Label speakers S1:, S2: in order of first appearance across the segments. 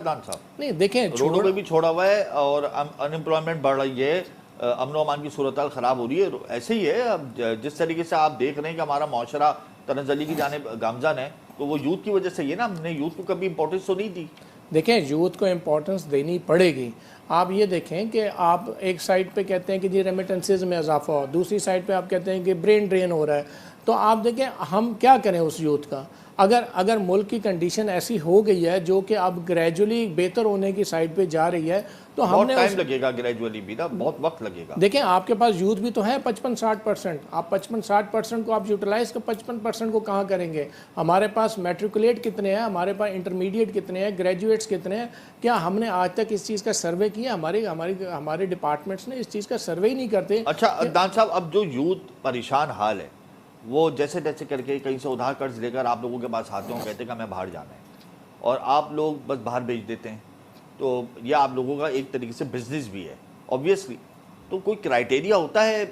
S1: खान साहब
S2: नहीं देखें,
S1: रोडों पे भी छोड़ा हुआ है और अनएम्प्लॉयमेंट बढ़ रही है, अमन अमान की सूरत खराब हो रही है। ऐसे ही है। अब जिस तरीके से आप देख रहे हैं कि हमारा मुआशरा तनज़ली की जानिब गामज़न है, तो वो यूथ की वजह से ये ना, हमने यूथ को कभी इंपॉर्टेंस तो नहीं दी।
S2: देखें, यूथ को इम्पोर्टेंस देनी पड़ेगी। आप ये देखें कि आप एक साइड पे कहते हैं कि जी रेमिटेंसेज में इजाफा हो, दूसरी साइड पे आप कहते हैं कि ब्रेन ड्रेन हो रहा है। तो आप देखें हम क्या करें उस यूथ का। अगर अगर मुल्क की कंडीशन ऐसी हो गई है जो कि अब ग्रेजुअली बेहतर होने की साइड पे जा रही है, तो
S1: बहुत
S2: हमने
S1: टाइम लगेगा, ग्रेजुअली भी ना बहुत वक्त लगेगा।
S2: देखें, आपके पास यूथ भी तो है 55-60%। आप 55-60% को आप यूटिलाइज कर 55% को कहाँ करेंगे। हमारे पास मैट्रिकुलेट कितने हैं, हमारे पास इंटरमीडिएट कितने हैं, ग्रेजुएट्स कितने हैं। क्या हमने आज तक इस चीज़ का सर्वे किया? हमारे डिपार्टमेंट्स ने इस चीज़ का सर्वे ही नहीं करते।
S1: अच्छा अदनान साहब, अब जो यूथ परेशान हाल है, वो जैसे तैसे करके कहीं से उधार कर्ज लेकर आप लोगों के पास आते हो, कहते हैं कि हमें बाहर जाना है और आप लोग बस बाहर भेज देते हैं। तो यह आप लोगों का एक तरीके से बिजनेस भी है ऑब्वियसली। तो कोई क्राइटेरिया होता है,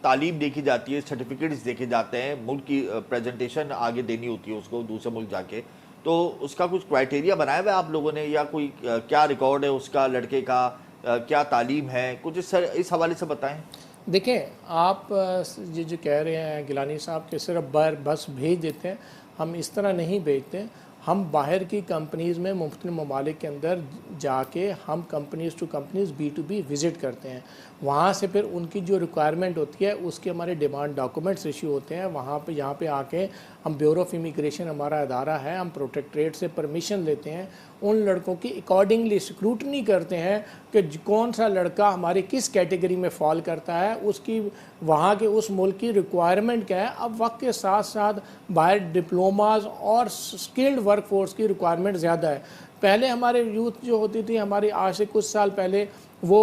S1: तालीम देखी जाती है, सर्टिफिकेट्स देखे जाते हैं, मुल्क की प्रेजेंटेशन आगे देनी होती है उसको दूसरे मुल्क जाके, तो उसका कुछ क्राइटेरिया बनाया हुआ है आप लोगों ने, या कोई क्या रिकॉर्ड है उसका लड़के का, क्या तालीम है, कुछ इस हवाले से बताएं।
S2: देखें, आप ये जो कह रहे हैं गिलानी साहब के सिर्फ बस भेज देते हैं, हम इस तरह नहीं भेजते। हम बाहर की कंपनीज़ में मुख्तलिफ ममालिक के अंदर जाके हम companies to companies B2B visit करते हैं। वहाँ से फिर उनकी जो रिक्वायरमेंट होती है उसके हमारे डिमांड डॉक्यूमेंट्स इशू होते हैं। वहाँ पे यहाँ पे आके हम ब्यूरो ऑफ इमिग्रेशन हमारा अदारा है, हम प्रोटेक्टरेट से परमिशन लेते हैं, उन लड़कों की अकॉर्डिंगली स्क्रूटनी करते हैं कि कौन सा लड़का हमारी किस कैटेगरी में फॉल करता है, उसकी वहाँ के उस मुल्क की रिक्वायरमेंट क्या है। अब वक्त के साथ साथ बाहर डिप्लोमाज और स्किल्ड वर्क फोर्स की रिक्वायरमेंट ज़्यादा है। पहले हमारे यूथ जो होती थी, हमारी आज से कुछ साल पहले वो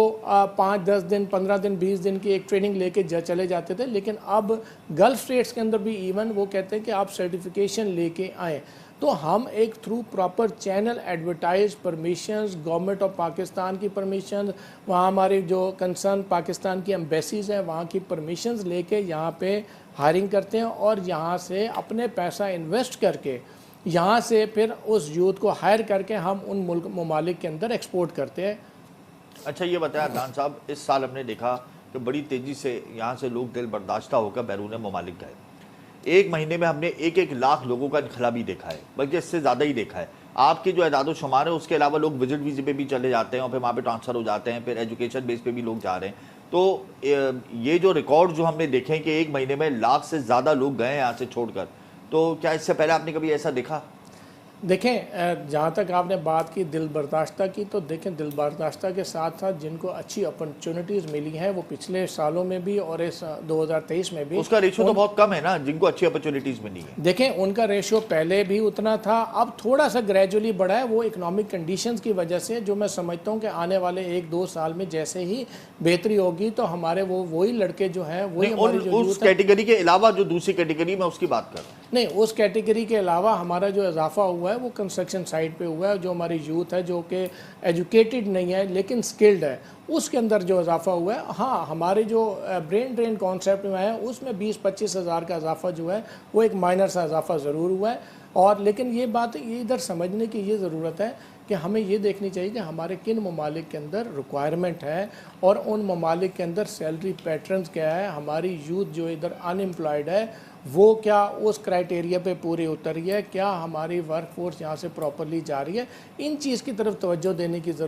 S2: 5-10 दिन 15 दिन 20 दिन की एक ट्रेनिंग लेके चले जाते थे, लेकिन अब गल्फ़ स्टेट्स के अंदर भी इवन वो कहते हैं कि आप सर्टिफिकेशन लेके आएँ। तो हम एक through proper channel advertise permissions, government of Pakistan की परमिशन, वहाँ हमारे जो कंसर्न पाकिस्तान की एम्बेसीज़ हैं वहाँ की परमिशंस लेके यहाँ पे हायरिंग करते हैं और यहाँ से अपने पैसा इन्वेस्ट करके यहाँ से फिर उस यूथ को हायर करके हम उन मुल्क ममालिक के अंदर एक्सपोर्ट करते हैं।
S1: अच्छा ये बताया अदनान साहब, इस साल हमने देखा कि बड़ी तेज़ी से यहाँ से लोग दिल बर्दाश्ता होकर बैरून ममालिक गए। एक महीने में हमने 1-1 लाख लोगों का इनखला भी देखा है, बल्कि इससे ज़्यादा ही देखा है। आपके जो एदाद शुमार है उसके अलावा लोग विजिट वीज़े पे भी चले जाते हैं और फिर वहाँ पे ट्रांसफ़र हो जाते हैं, फिर एजुकेशन बेस पे भी लोग जा रहे हैं। तो ये जो रिकॉर्ड जो हमने देखे हैं कि एक महीने में लाख से ज़्यादा लोग गए हैं यहाँ से छोड़कर, तो क्या इससे पहले आपने कभी ऐसा देखा?
S2: देखें, जहाँ तक आपने बात की दिल बर्दाश्ता की, तो देखें दिल बर्दाश्ता के साथ साथ जिनको अच्छी अपॉर्चुनिटीज़ मिली हैं वो पिछले सालों में भी और इस 2023 में भी,
S1: उसका रेशियो तो बहुत कम है ना जिनको अच्छी अपॉर्चुनिटीज़ मिली है।
S2: देखें उनका रेशियो पहले भी उतना था, अब थोड़ा सा ग्रेजुअली बढ़ा है। वो इकोनॉमिक कंडीशंस की वजह से, जो मैं समझता हूँ कि आने वाले 1-2 साल में जैसे ही बेहतरी होगी तो हमारे वही लड़के जो हैं वही हमारी जो
S1: उस कैटेगरी के अलावा जो दूसरी कैटेगरी में उसकी बात कर रहा हूं।
S2: नहीं, उस कैटेगरी के अलावा हमारा जो इजाफा हुआ है वो कंस्ट्रक्शन साइड पे हुआ है। जो हमारी यूथ है जो कि एजुकेटेड नहीं है लेकिन स्किल्ड है, उसके अंदर जो इजाफा हुआ है। हाँ, हमारे जो ब्रेन ड्रेन कॉन्सेप्ट में है उसमें 20-25 हज़ार का इजाफा जो है वो एक माइनर सा इजाफा ज़रूर हुआ है। और लेकिन ये बात ये इधर समझने की ये ज़रूरत है कि हमें ये देखनी चाहिए कि हमारे किन ममालिक के अंदर रिक्वायरमेंट है और उन ममालिक के अंदर सैलरी पैटर्न्स क्या है। हमारी यूथ जो इधर अनएम्प्लॉयड है वो क्या उस क्राइटेरिया पे पूरी उतर रही है, क्या हमारी वर्क फोर्स यहाँ से प्रॉपरली जा रही है। इन चीज़ की तरफ तवज्जो देने की ज़रूरत